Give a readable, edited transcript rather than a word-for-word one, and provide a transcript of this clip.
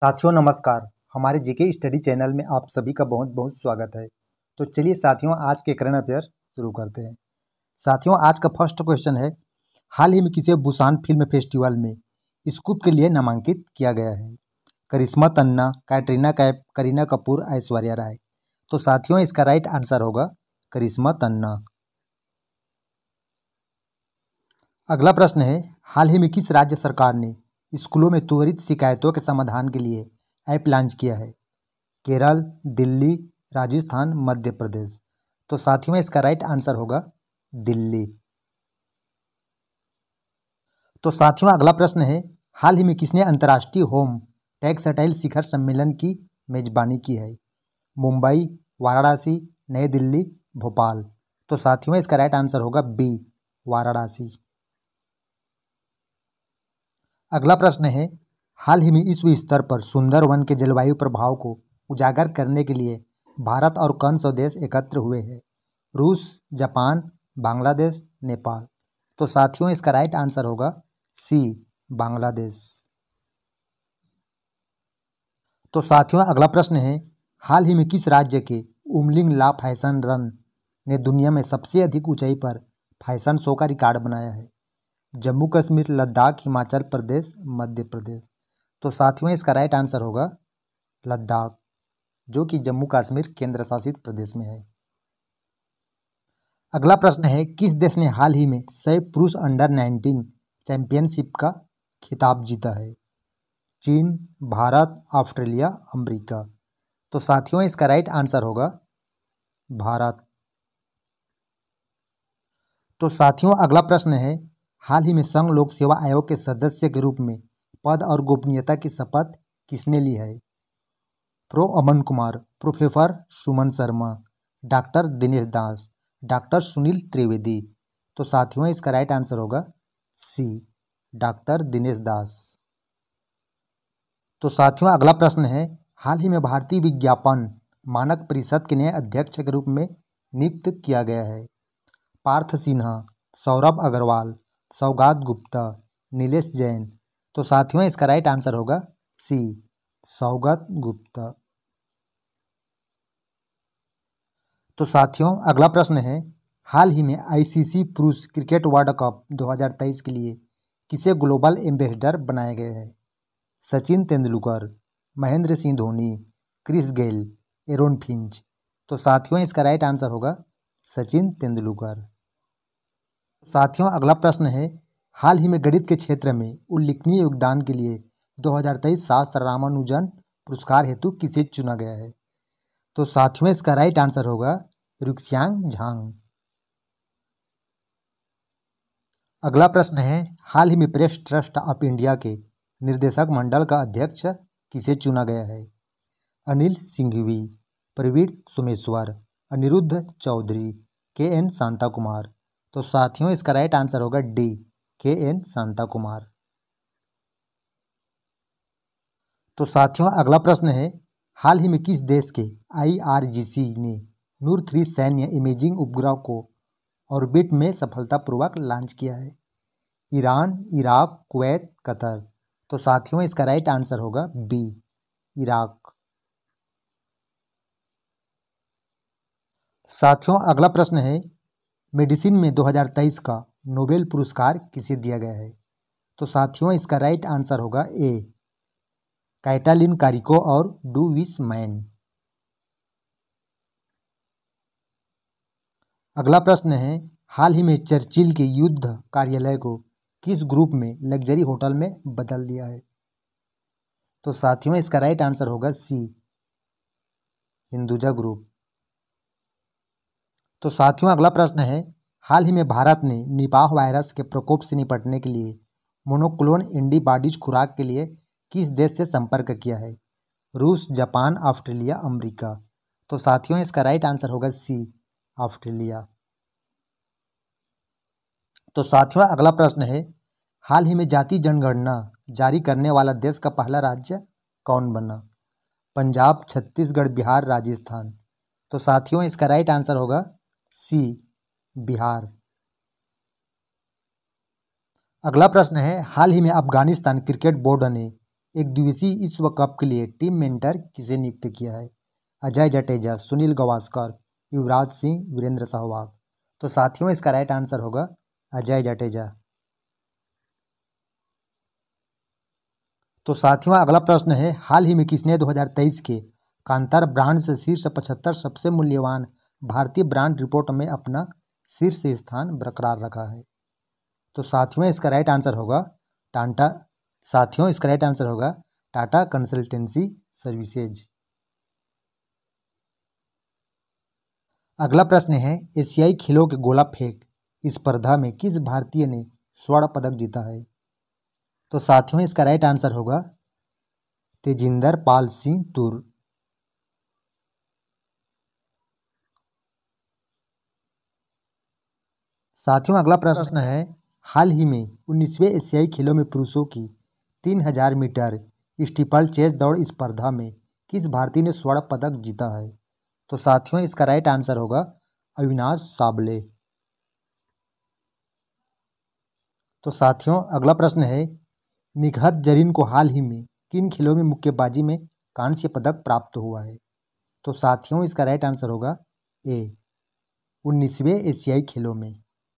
साथियों नमस्कार। हमारे जीके स्टडी चैनल में आप सभी का बहुत बहुत स्वागत है। तो चलिए साथियों आज के करंट अफेयर शुरू करते हैं। साथियों आज का फर्स्ट क्वेश्चन है, हाल ही में किसे बुसान फिल्म फेस्टिवल में स्कूप के लिए नामांकित किया गया है? करिश्मा तन्ना, कैटरीना कैफ, करीना कपूर, ऐश्वर्या राय। तो साथियों इसका राइट आंसर होगा करिश्मा तन्ना। अगला प्रश्न है, हाल ही में किस राज्य सरकार ने स्कूलों में त्वरित शिकायतों के समाधान के लिए ऐप लॉन्च किया है? केरल, दिल्ली, राजस्थान, मध्य प्रदेश। तो साथियों इसका राइट आंसर होगा दिल्ली। तो साथियों अगला प्रश्न है, हाल ही में किसने अंतर्राष्ट्रीय होम टेक्सटाइल शिखर सम्मेलन की मेजबानी की है? मुंबई, वाराणसी, नई दिल्ली, भोपाल। तो साथियों इसका राइट आंसर होगा बी, वाराणसी। अगला प्रश्न है, हाल ही में विश्व स्तर पर सुंदरवन के जलवायु प्रभाव को उजागर करने के लिए भारत और कौन से देश एकत्र हुए हैं? रूस, जापान, बांग्लादेश, नेपाल। तो साथियों इसका राइट आंसर होगा सी, बांग्लादेश। तो साथियों अगला प्रश्न है, हाल ही में किस राज्य के उमलिंग ला फैशन रन ने दुनिया में सबसे अधिक ऊंचाई पर फैशन शो का रिकॉर्ड बनाया है? जम्मू कश्मीर, लद्दाख, हिमाचल प्रदेश, मध्य प्रदेश। तो साथियों इसका राइट आंसर होगा लद्दाख, जो कि जम्मू कश्मीर केंद्र शासित प्रदेश में है। अगला प्रश्न है, किस देश ने हाल ही में 100 पुरुष अंडर 19 चैंपियनशिप का खिताब जीता है? चीन, भारत, ऑस्ट्रेलिया, अमेरिका। तो साथियों इसका राइट आंसर होगा भारत। तो साथियों अगला प्रश्न है, हाल ही में संघ लोक सेवा आयोग के सदस्य के रूप में पद और गोपनीयता की शपथ किसने ली है? Pro Aman Kumar, professor Suman Sharma, doctor Dinesh दास, डॉक्टर सुनील त्रिवेदी। तो साथियों इसका राइट आंसर होगा सी, डॉक्टर दिनेश दास। तो साथियों अगला प्रश्न है, हाल ही में भारतीय विज्ञापन मानक परिषद के नए अध्यक्ष के रूप में नियुक्त किया गया है? पार्थ सिन्हा, सौरभ अग्रवाल, सौगात गुप्ता, नीलेश जैन। तो साथियों इसका राइट आंसर होगा सी, सौगत गुप्ता। तो साथियों अगला प्रश्न है, हाल ही में आईसीसी पुरुष क्रिकेट वर्ल्ड कप 2023 के लिए किसे ग्लोबल एम्बेसडर बनाया गया है? Sachin Tendulkar, Mahendra Singh Dhoni, Chris Gayle, Aaron Finch. तो साथियों इसका राइट आंसर होगा सचिन तेंदुलकर। साथियों अगला प्रश्न है, हाल ही में गणित के क्षेत्र में उल्लेखनीय योगदान के लिए 2023 शास्त्र रामानुजन पुरस्कार हेतु किसे चुना गया है? तो साथियों इसका राइट आंसर होगा रुक्स्यांग झांग। अगला प्रश्न है, हाल ही में प्रेस ट्रस्ट ऑफ इंडिया के निर्देशक मंडल का अध्यक्ष किसे चुना गया है? अनिल सिंघवी, प्रवीण सोमेश्वर, अनिरुद्ध चौधरी, के एन शांता कुमार। तो साथियों इसका राइट आंसर होगा डी, के एन शांता कुमार। तो साथियों अगला प्रश्न है, हाल ही में किस देश के IRGC ने नूर 3 सैन्य इमेजिंग उपग्रह को ऑर्बिट में सफलतापूर्वक लॉन्च किया है? Iran, Iraq, Kuwait, Qatar. तो साथियों इसका राइट आंसर होगा बी, इराक। साथियों अगला प्रश्न है, मेडिसिन में 2023 का नोबेल पुरस्कार किसे दिया गया है? तो साथियों इसका राइट आंसर होगा ए, कैटालिन कारिको और डू विस मैन। अगला प्रश्न है, हाल ही में चर्चिल के युद्ध कार्यालय को किस ग्रुप में लग्जरी होटल में बदल दिया है? तो साथियों इसका राइट आंसर होगा सी, हिंदुजा ग्रुप। तो साथियों अगला प्रश्न है, हाल ही में भारत ने निपाह वायरस के प्रकोप से निपटने के लिए मोनोक्लोन एंटीबॉडीज खुराक के लिए किस देश से संपर्क किया है? रूस, जापान, ऑस्ट्रेलिया, अमेरिका। तो साथियों इसका राइट आंसर होगा सी, ऑस्ट्रेलिया। तो साथियों अगला प्रश्न है, हाल ही में जाति जनगणना जारी करने वाला देश का पहला राज्य कौन बना? पंजाब, छत्तीसगढ़, बिहार, राजस्थान। तो साथियों इसका राइट आंसर होगा सी, बिहार। अगला प्रश्न है, हाल ही में अफगानिस्तान क्रिकेट बोर्ड ने एक दिवसीय विश्व कप के लिए टीम मेंटर किसे नियुक्त किया है? अजय जडेजा, सुनील गावस्कर, युवराज सिंह, वीरेंद्र सहवाग। तो साथियों इसका राइट आंसर होगा अजय जडेजा। तो साथियों अगला प्रश्न है, हाल ही में किसने 2023 के कांतार ब्रांड से शीर्ष 75 सबसे मूल्यवान भारतीय ब्रांड रिपोर्ट में अपना शीर्ष स्थान बरकरार रखा है? तो साथियों इसका राइट आंसर होगा टाटा कंसल्टेंसी सर्विसेज। अगला प्रश्न है, एशियाई खेलों के गोला फेंक स्पर्धा में किस भारतीय ने स्वर्ण पदक जीता है? तो साथियों इसका राइट आंसर होगा तेजिंदर पाल सिंह तूर। साथियों अगला प्रश्न है, हाल ही में 19वें एशियाई खेलों में पुरुषों की 3000 मीटर स्टीपल चेज दौड़ स्पर्धा में किस भारतीय ने स्वर्ण पदक जीता है? तो साथियों इसका राइट आंसर होगा अविनाश साबले। तो साथियों अगला प्रश्न है, निखत जरीन को हाल ही में किन खेलों में मुक्केबाजी में कांस्य पदक प्राप्त हुआ है? तो साथियों इसका राइट आंसर होगा ए 19वें एशियाई खेलों में।